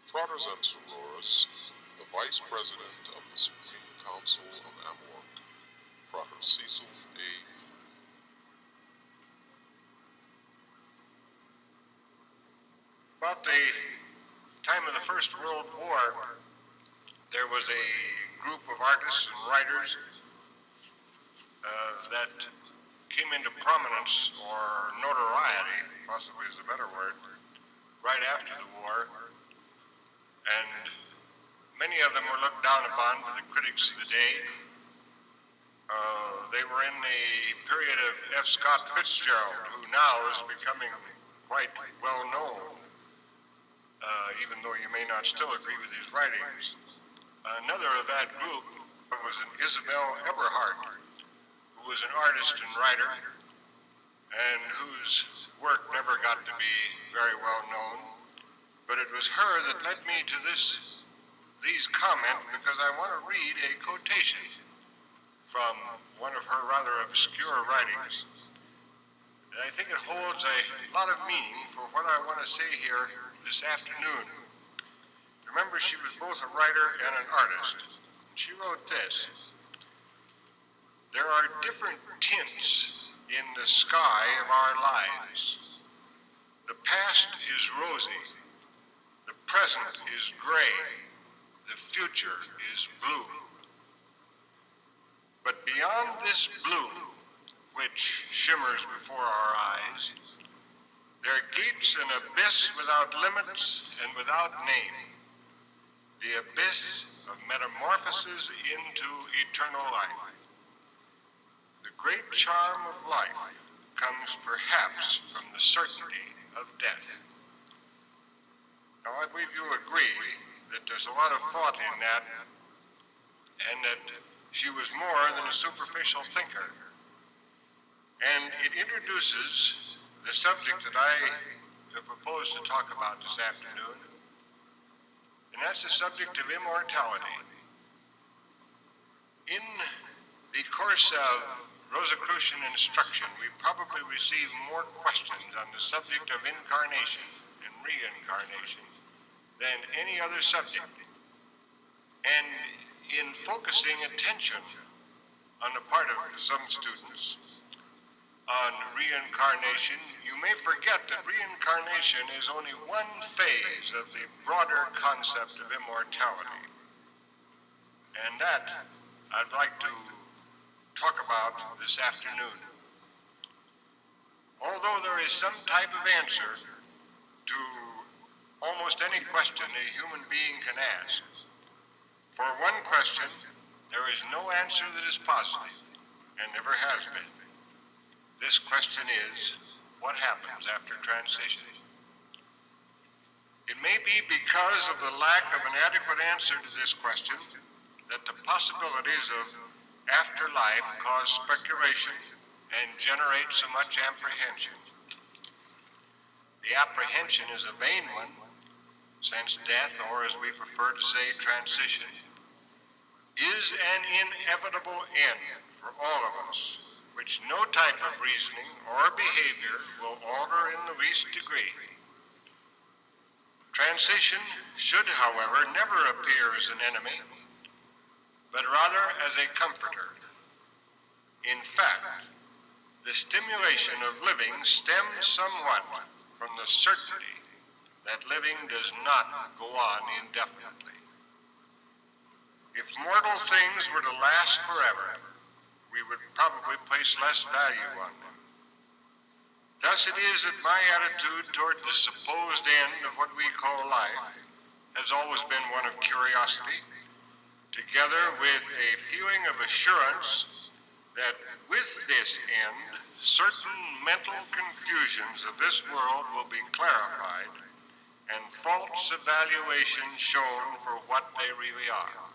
Fratres and Sorores, the Vice President of the Supreme Council of AMORC, Frater Cecil A. About the time of the First World War, there was a group of artists and writers that came into prominence, or notoriety, possibly is a better word, right after the war. And many of them were looked down upon by the critics of the day. They were in the period of F. Scott Fitzgerald, who now is becoming quite well known, even though you may not still agree with his writings. Another of that group was an Isabel Eberhardt, who was an artist and writer, and whose work never got to be very well known. But it was her that led me to these comments, because I want to read a quotation from one of her rather obscure writings. And I think it holds a lot of meaning for what I want to say here this afternoon. Remember, she was both a writer and an artist. She wrote this: "There are different tints in the sky of our lives. The past is rosy. The present is gray. The future is blue. But beyond this blue, which shimmers before our eyes, there gapes an abyss without limits and without name, the abyss of metamorphosis into eternal life. The great charm of life comes perhaps from the certainty of death." Now, I believe you agree that there's a lot of thought in that, and that she was more than a superficial thinker. And it introduces the subject that I have proposed to talk about this afternoon, and that's the subject of immortality. In the course of Rosicrucian instruction, we probably receive more questions on the subject of incarnation and reincarnation than any other subject. And in focusing attention on the part of some students on reincarnation, you may forget that reincarnation is only one phase of the broader concept of immortality. And that I'd like to talk about this afternoon. Although there is some type of answer to almost any question a human being can ask, for one question, there is no answer that is possible, and never has been. This question is, what happens after transition? It may be because of the lack of an adequate answer to this question that the possibilities of afterlife cause speculation and generate so much apprehension. The apprehension is a vain one, since death, or as we prefer to say, transition, is an inevitable end for all of us, which no type of reasoning or behavior will alter in the least degree. Transition should, however, never appear as an enemy, but rather as a comforter. In fact, the stimulation of living stems somewhat from the certainty that living does not go on indefinitely. If mortal things were to last forever, we would probably place less value on them. Thus it is that my attitude toward the supposed end of what we call life has always been one of curiosity, together with a feeling of assurance that with this end, certain mental confusions of this world will be clarified and false evaluations shown for what they really are.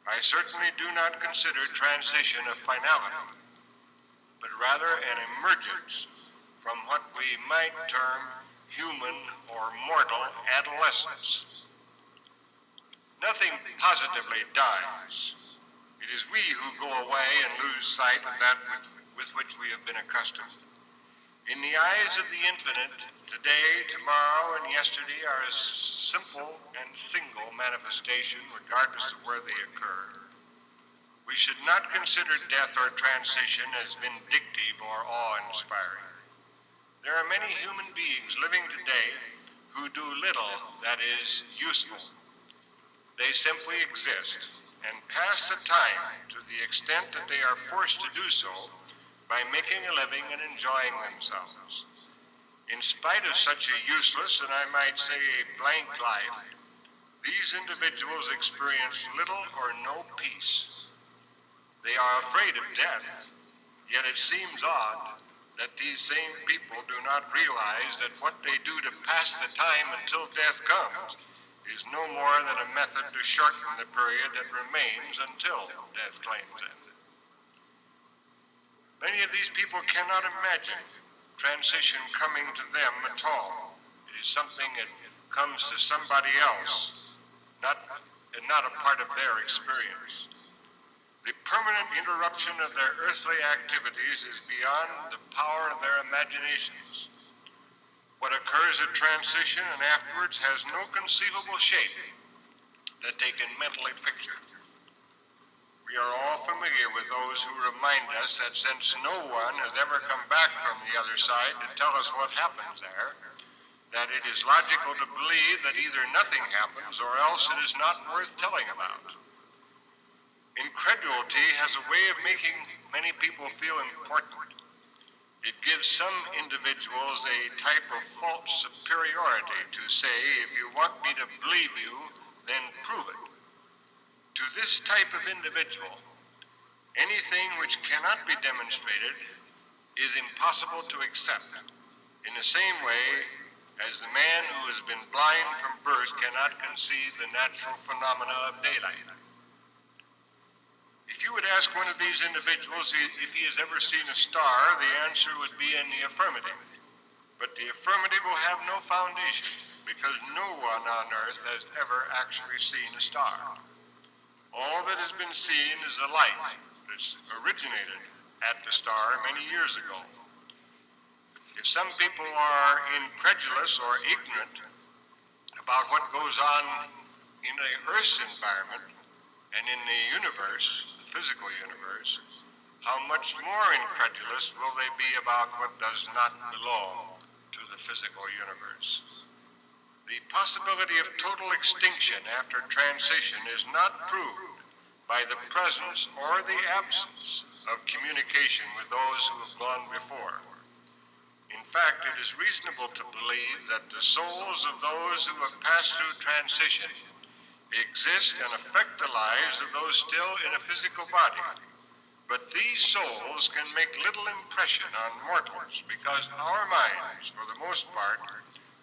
I certainly do not consider transition a finality, but rather an emergence from what we might term human or mortal adolescence. Nothing positively dies. It is we who go away and lose sight of that with which we have been accustomed. In the eyes of the infinite, today, tomorrow, and yesterday are a simple and single manifestation, regardless of where they occur. We should not consider death or transition as vindictive or awe-inspiring. There are many human beings living today who do little that is useful. They simply exist and pass the time to the extent that they are forced to do so by making a living and enjoying themselves. In spite of such a useless and I might say a blank life, these individuals experience little or no peace. They are afraid of death, yet it seems odd that these same people do not realize that what they do to pass the time until death comes is no more than a method to shorten the period that remains until death claims it. Many of these people cannot imagine transition coming to them at all. It is something that comes to somebody else, not a part of their experience. The permanent interruption of their earthly activities is beyond the power of their imaginations. What occurs at transition and afterwards has no conceivable shape that they can mentally picture. We are all familiar with those who remind us that since no one has ever come back from the other side to tell us what happens there, that it is logical to believe that either nothing happens or else it is not worth telling about. Incredulity has a way of making many people feel important. It gives some individuals a type of false superiority to say, if you want me to believe you, then prove it. To this type of individual, anything which cannot be demonstrated is impossible to accept, in the same way as the man who has been blind from birth cannot conceive the natural phenomena of daylight. If you would ask one of these individuals if he has ever seen a star, the answer would be in the affirmative. But the affirmative will have no foundation, because no one on earth has ever actually seen a star. All that has been seen is the light that originated at the star many years ago. If some people are incredulous or ignorant about what goes on in the Earth's environment and in the universe, the physical universe, how much more incredulous will they be about what does not belong to the physical universe? The possibility of total extinction after transition is not proved by the presence or the absence of communication with those who have gone before. In fact, it is reasonable to believe that the souls of those who have passed through transition exist and affect the lives of those still in a physical body. But these souls can make little impression on mortals because our minds, for the most part,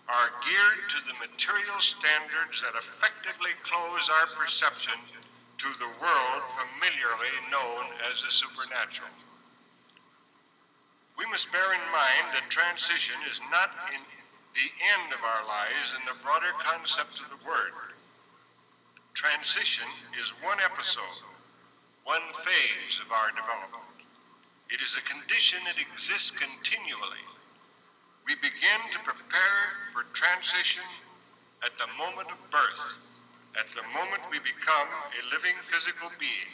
are geared to the material standards that effectively close our perception to the world familiarly known as the supernatural. We must bear in mind that transition is not in the end of our lives in the broader concept of the word. Transition is one episode, one phase of our development. It is a condition that exists continually. We begin to prepare for transition at the moment of birth, at the moment we become a living physical being.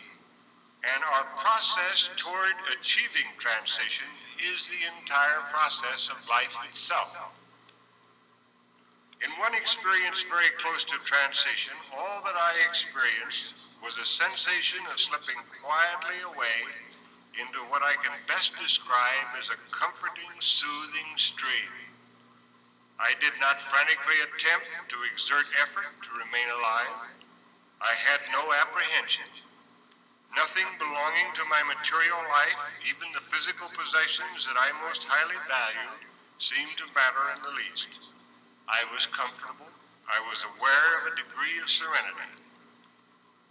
And our process toward achieving transition is the entire process of life itself. In one experience very close to transition, all that I experienced was a sensation of slipping quietly away into what I can best describe as a comforting, soothing stream. I did not frantically attempt to exert effort to remain alive. I had no apprehension. Nothing belonging to my material life, even the physical possessions that I most highly valued, seemed to matter in the least. I was comfortable. I was aware of a degree of serenity.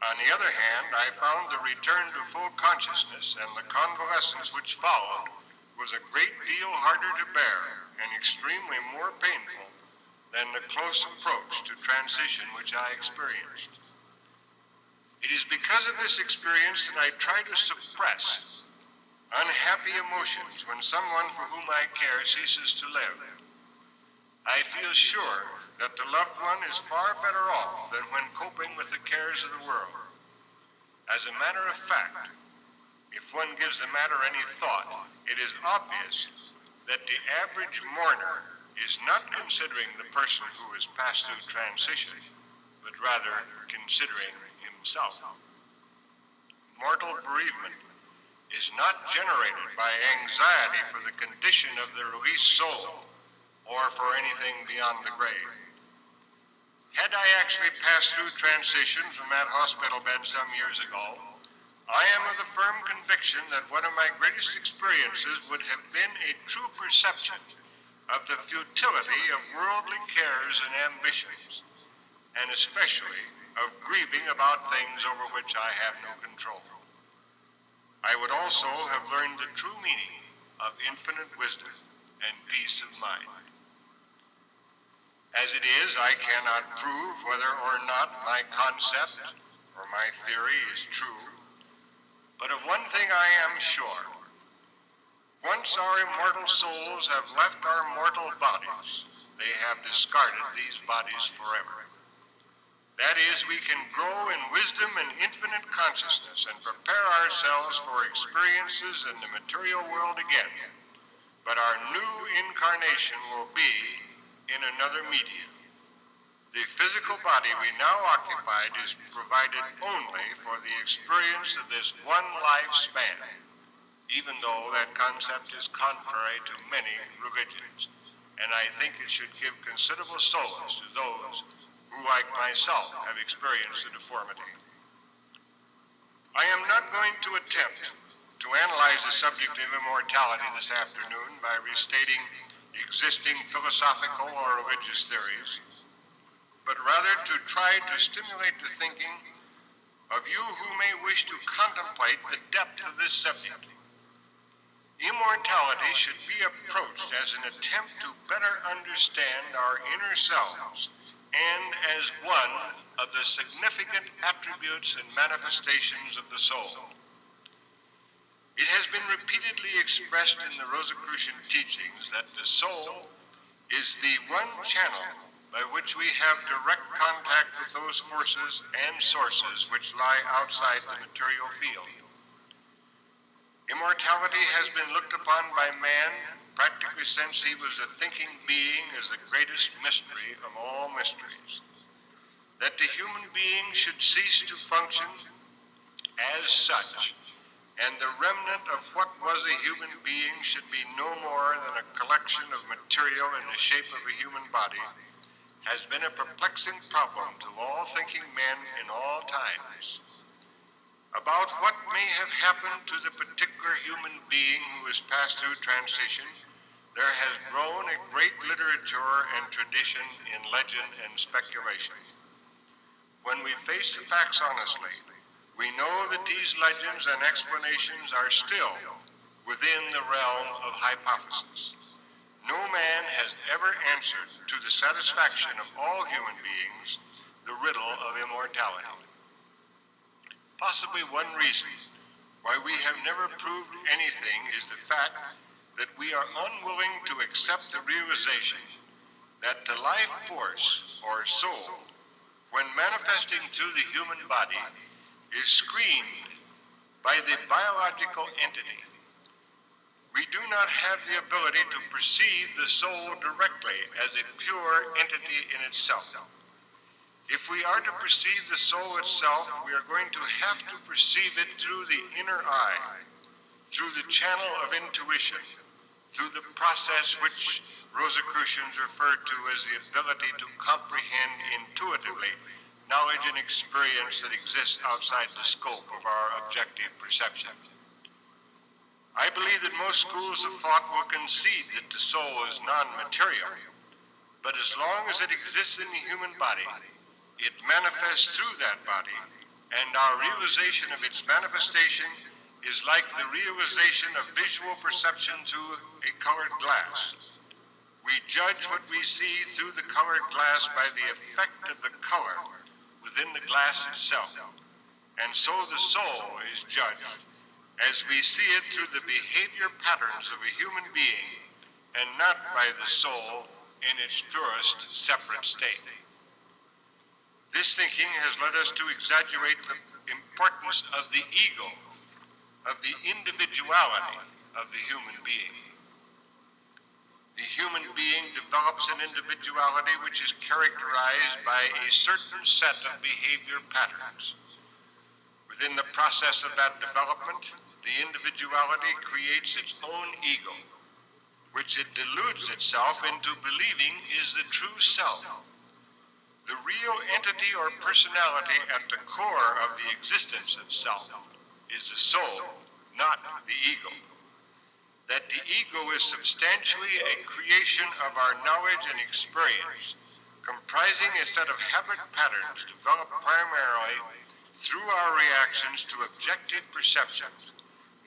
On the other hand, I found the return to full consciousness and the convalescence which followed was a great deal harder to bear and extremely more painful than the close approach to transition which I experienced. It is because of this experience that I try to suppress. unhappy emotions when someone for whom I care ceases to live. I feel sure that the loved one is far better off than when coping with the cares of the world. As a matter of fact, if one gives the matter any thought, it is obvious that the average mourner is not considering the person who has passed through transition, but rather considering himself. Mortal bereavement is not generated by anxiety for the condition of the released soul or for anything beyond the grave. Had I actually passed through transition from that hospital bed some years ago, I am of the firm conviction that one of my greatest experiences would have been a true perception of the futility of worldly cares and ambitions, and especially of grieving about things over which I have no control. I would also have learned the true meaning of infinite wisdom and peace of mind. As it is, I cannot prove whether or not my concept or my theory is true, but of one thing I am sure. Once our immortal souls have left our mortal bodies, they have discarded these bodies forever. That is, we can grow in wisdom and infinite consciousness and prepare ourselves for experiences in the material world again, but our new incarnation will be in another medium. The physical body we now occupy is provided only for the experience of this one lifespan, even though that concept is contrary to many religions, and I think it should give considerable solace to those who, like myself, have experienced the deformity. I am not going to attempt to analyze the subject of immortality this afternoon by restating existing philosophical or religious theories, but rather to try to stimulate the thinking of you who may wish to contemplate the depth of this subject. Immortality should be approached as an attempt to better understand our inner selves and as one of the significant attributes and manifestations of the soul. It has been repeatedly expressed in the Rosicrucian teachings that the soul is the one channel by which we have direct contact with those forces and sources which lie outside the material field. Immortality has been looked upon by man practically since he was a thinking being as the greatest mystery of all mysteries. That the human being should cease to function as such, and the remnant of what was a human being should be no more than a collection of material in the shape of a human body, has been a perplexing problem to all thinking men in all times. About what may have happened to the particular human being who has passed through transition, there has grown a great literature and tradition in legend and speculation. When we face the facts honestly, we know that these legends and explanations are still within the realm of hypothesis. No man has ever answered to the satisfaction of all human beings the riddle of immortality. Possibly one reason why we have never proved anything is the fact that we are unwilling to accept the realization that the life force, or soul, when manifesting through the human body, is screened by the biological entity. We do not have the ability to perceive the soul directly as a pure entity in itself. If we are to perceive the soul itself, we are going to have to perceive it through the inner eye, through the channel of intuition, through the process which Rosicrucians refer to as the ability to comprehend intuitively knowledge and experience that exists outside the scope of our objective perception. I believe that most schools of thought will concede that the soul is non-material, but as long as it exists in the human body, it manifests through that body, and our realization of its manifestation is like the realization of visual perception through a colored glass. We judge what we see through the colored glass by the effect of the color within the glass itself, and so the soul is judged as we see it through the behavior patterns of a human being and not by the soul in its purest separate state. This thinking has led us to exaggerate the importance of the ego, of the individuality of the human being. The human being develops an individuality which is characterized by a certain set of behavior patterns. Within the process of that development, the individuality creates its own ego, which it deludes itself into believing is the true self. The real entity or personality at the core of the existence of self is the soul, not the ego. That the ego is substantially a creation of our knowledge and experience, comprising a set of habit patterns developed primarily through our reactions to objective perceptions,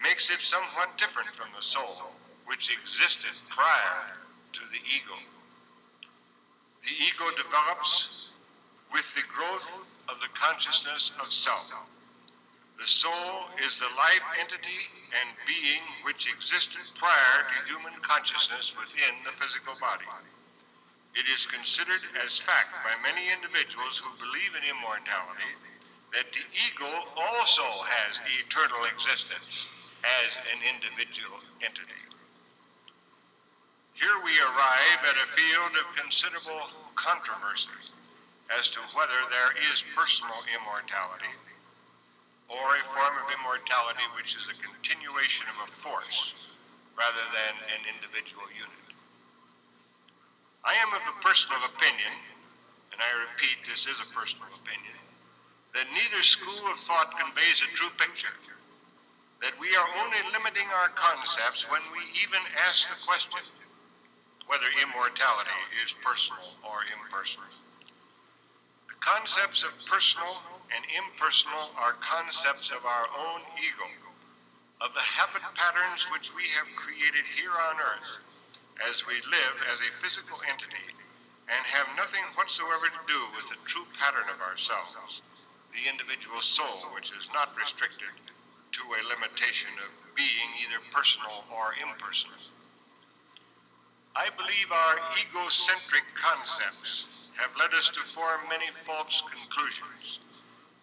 makes it somewhat different from the soul, which existed prior to the ego. The ego develops with the growth of the consciousness of self. The soul is the life entity and being which existed prior to human consciousness within the physical body. It is considered as fact by many individuals who believe in immortality that the ego also has eternal existence as an individual entity. Here we arrive at a field of considerable controversy as to whether there is personal immortality or a form of immortality which is a continuation of a force rather than an individual unit. I am of the personal opinion, and I repeat, this is a personal opinion, that neither school of thought conveys a true picture, that we are only limiting our concepts when we even ask the question whether immortality is personal or impersonal. The concepts of personal and impersonal are concepts of our own ego, of the habit patterns which we have created here on earth as we live as a physical entity and have nothing whatsoever to do with the true pattern of ourselves, the individual soul, which is not restricted to a limitation of being either personal or impersonal. I believe our egocentric concepts have led us to form many false conclusions.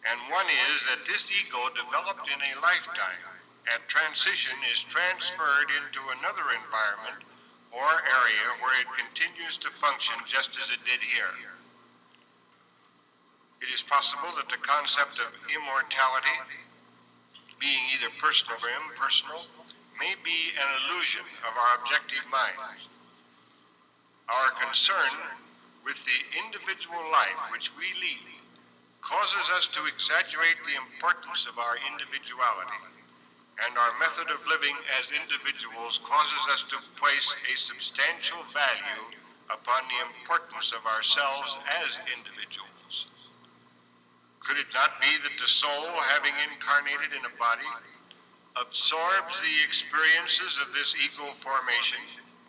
And one is that this ego developed in a lifetime at transition is transferred into another environment or area where it continues to function just as it did here. It is possible that the concept of immortality, being either personal or impersonal, may be an illusion of our objective minds. Our concern with the individual life which we lead causes us to exaggerate the importance of our individuality, and our method of living as individuals causes us to place a substantial value upon the importance of ourselves as individuals. Could it not be that the soul, having incarnated in a body, absorbs the experiences of this ego formation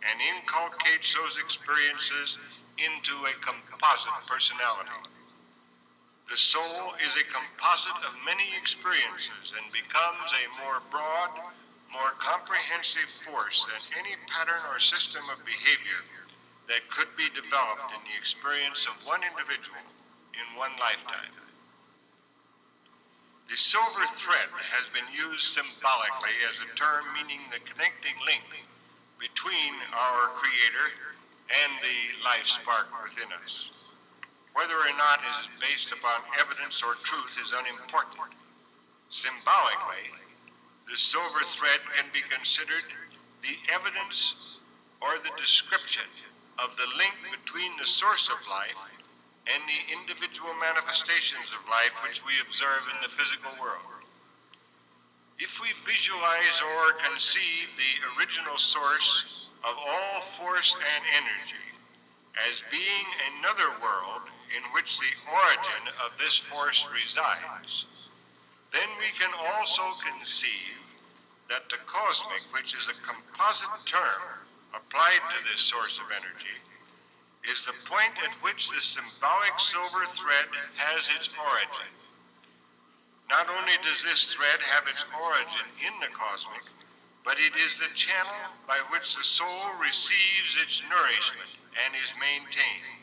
and inculcates those experiences into a composite personality? The soul is a composite of many experiences and becomes a more broad, more comprehensive force than any pattern or system of behavior that could be developed in the experience of one individual in one lifetime. The silver thread has been used symbolically as a term meaning the connecting link between our Creator and the life spark within us. Whether or not it is based upon evidence or truth is unimportant. Symbolically, the silver thread can be considered the evidence or the description of the link between the source of life and the individual manifestations of life which we observe in the physical world. If we visualize or conceive the original source of all force and energy as being another world in which the origin of this force resides, then we can also conceive that the cosmic, which is a composite term applied to this source of energy, is the point at which the symbolic silver thread has its origin. Not only does this thread have its origin in the cosmic, but it is the channel by which the soul receives its nourishment and is maintained.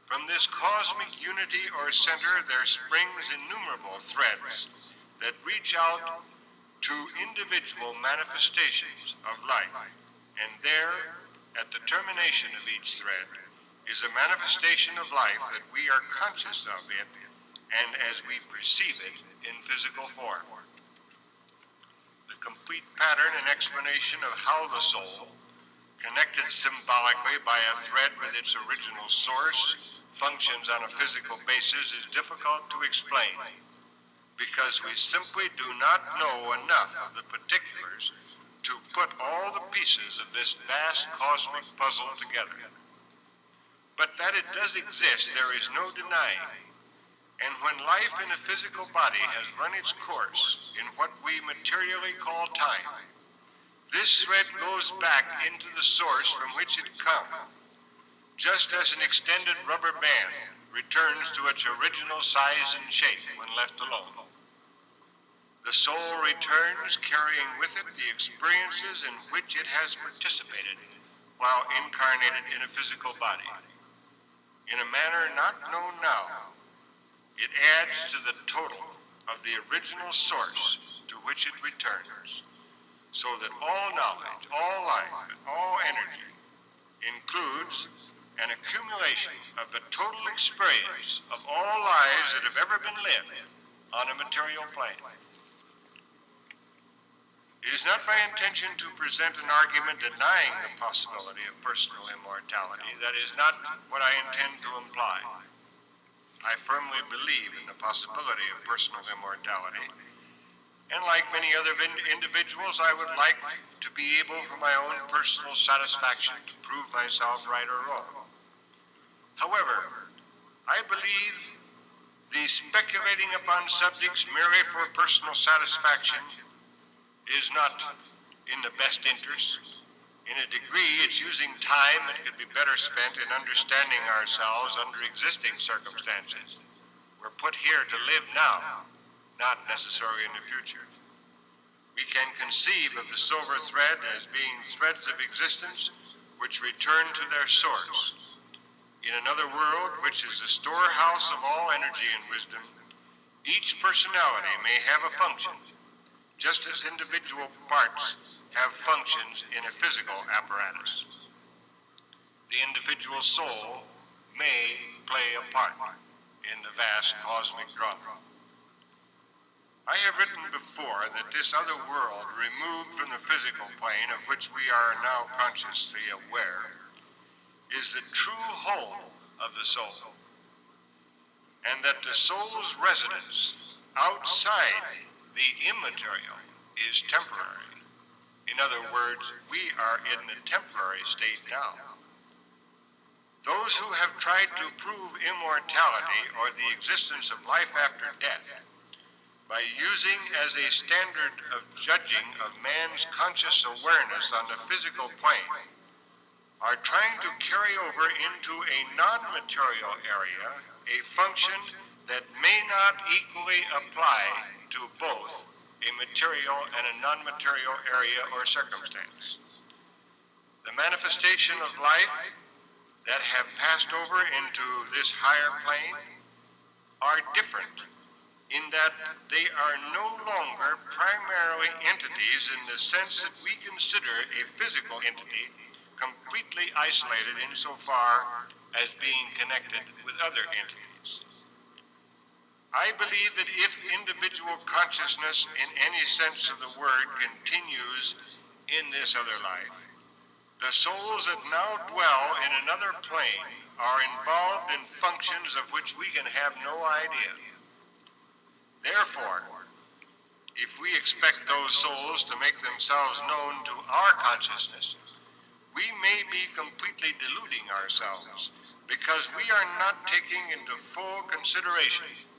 From this cosmic unity or center there springs innumerable threads that reach out to individual manifestations of life, and there, at the termination of each thread, is a manifestation of life that we are conscious of it and as we perceive it in physical form. The complete pattern and explanation of how the soul, connected symbolically by a thread with its original source, functions on a physical basis is difficult to explain, because we simply do not know enough of the particulars to put all the pieces of this vast cosmic puzzle together. But that it does exist, there is no denying. And when life in a physical body has run its course in what we materially call time, this thread goes back into the source from which it comes, just as an extended rubber band returns to its original size and shape when left alone. The soul returns carrying with it the experiences in which it has participated while incarnated in a physical body. In a manner not known now, it adds to the total of the original source to which it returns, so that all knowledge, all life, and all energy includes an accumulation of the total experience of all lives that have ever been lived on a material plane. It is not my intention to present an argument denying the possibility of personal immortality. That is not what I intend to imply. I firmly believe in the possibility of personal immortality. And like many other individuals, I would like to be able, for my own personal satisfaction, to prove myself right or wrong. However, I believe the speculating upon subjects merely for personal satisfaction is not in the best interest. In a degree, it's using time that could be better spent in understanding ourselves under existing circumstances. We're put here to live now, not necessarily in the future. We can conceive of the silver thread as being threads of existence which return to their source. In another world, which is the storehouse of all energy and wisdom, each personality may have a function, just as individual parts have functions in a physical apparatus. The individual soul may play a part in the vast cosmic drama. I have written before that this other world, removed from the physical plane of which we are now consciously aware, is the true home of the soul, and that the soul's residence outside the immaterial is temporary. In other words, we are in the temporary state now. Those who have tried to prove immortality or the existence of life after death by using as a standard of judging of man's conscious awareness on the physical plane are trying to carry over into a non-material area a function that may not equally apply to both a material and a non-material area or circumstance. The manifestation of life that have passed over into this higher plane are different in that they are no longer primarily entities in the sense that we consider a physical entity completely isolated insofar as being connected with other entities. I believe that if individual consciousness in any sense of the word continues in this other life, the souls that now dwell in another plane are involved in functions of which we can have no idea. Therefore, if we expect those souls to make themselves known to our consciousness, we may be completely deluding ourselves because we are not taking into full consideration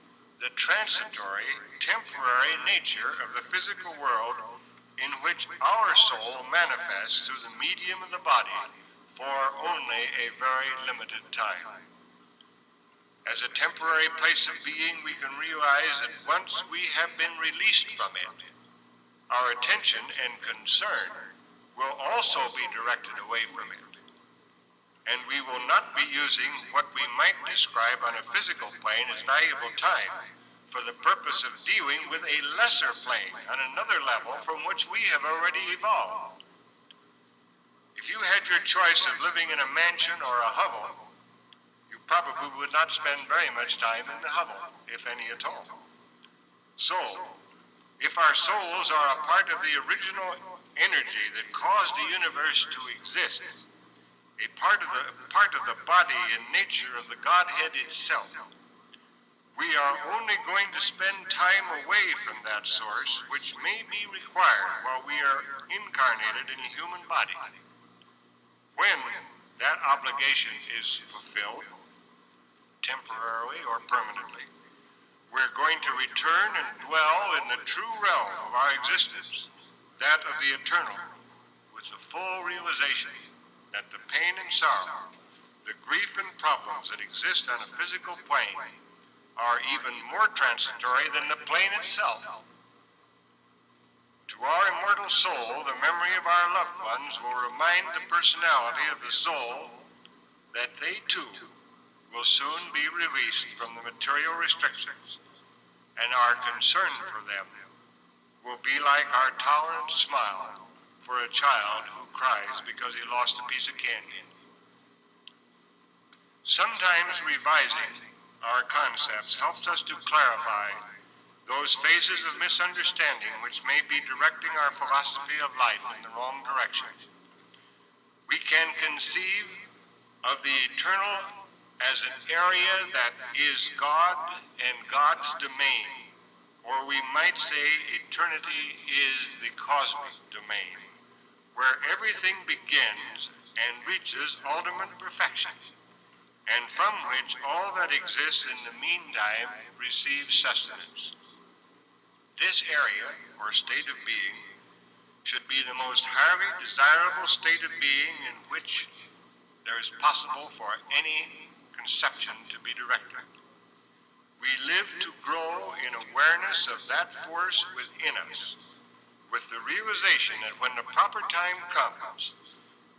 the transitory, temporary nature of the physical world in which our soul manifests through the medium of the body for only a very limited time. As a temporary place of being, we can realize that once we have been released from it, our attention and concern will also be directed away from it. And we will not be using what we might describe on a physical plane as valuable time for the purpose of dealing with a lesser plane on another level from which we have already evolved. If you had your choice of living in a mansion or a hovel, you probably would not spend very much time in the hovel, if any at all. So, if our souls are a part of the original energy that caused the universe to exist, a part of the body and nature of the Godhead itself, we are only going to spend time away from that source, which may be required while we are incarnated in a human body. When that obligation is fulfilled, temporarily or permanently, we're going to return and dwell in the true realm of our existence, that of the eternal, with the full realization that the pain and sorrow, the grief and problems that exist on a physical plane are even more transitory than the plane itself. To our immortal soul, the memory of our loved ones will remind the personality of the soul that they too will soon be released from the material restrictions, and our concern for them will be like our tolerant smile for a child who cries because he lost a piece of candy. Sometimes revising our concepts helps us to clarify those phases of misunderstanding which may be directing our philosophy of life in the wrong direction. We can conceive of the eternal as an area that is God and God's domain, or we might say eternity is the cosmic domain, where everything begins and reaches ultimate perfection, and from which all that exists in the meantime receives sustenance. This area, or state of being, should be the most highly desirable state of being in which there is possible for any conception to be directed. We live to grow in awareness of that force within us, with the realization that when the proper time comes,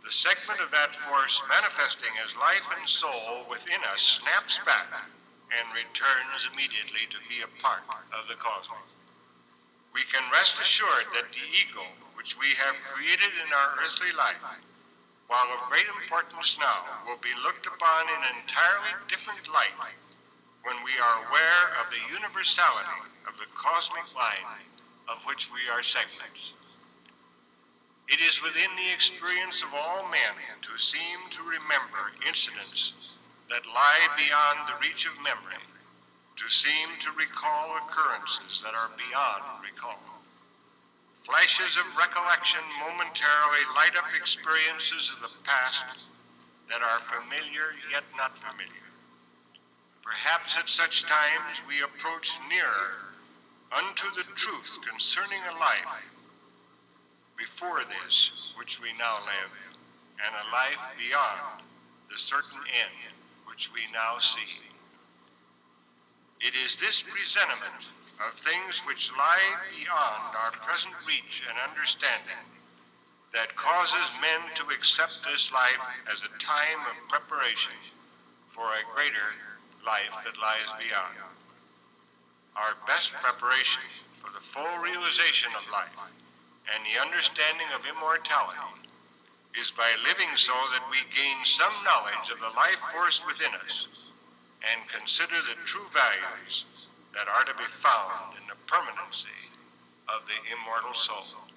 the segment of that force manifesting as life and soul within us snaps back and returns immediately to be a part of the cosmos. We can rest assured that the ego, which we have created in our earthly life, while of great importance now, will be looked upon in an entirely different light when we are aware of the universality of the cosmic line of which we are segments. It is within the experience of all men to seem to remember incidents that lie beyond the reach of memory, to seem to recall occurrences that are beyond recall. Flashes of recollection momentarily light up experiences of the past that are familiar yet not familiar. Perhaps at such times we approach nearer unto the truth concerning a life before this which we now live, and a life beyond the certain end which we now see. It is this presentiment of things which lie beyond our present reach and understanding that causes men to accept this life as a time of preparation for a greater life that lies beyond. Our best preparation for the full realization of life and the understanding of immortality is by living so that we gain some knowledge of the life force within us and consider the true values that are to be found in the permanency of the immortal soul.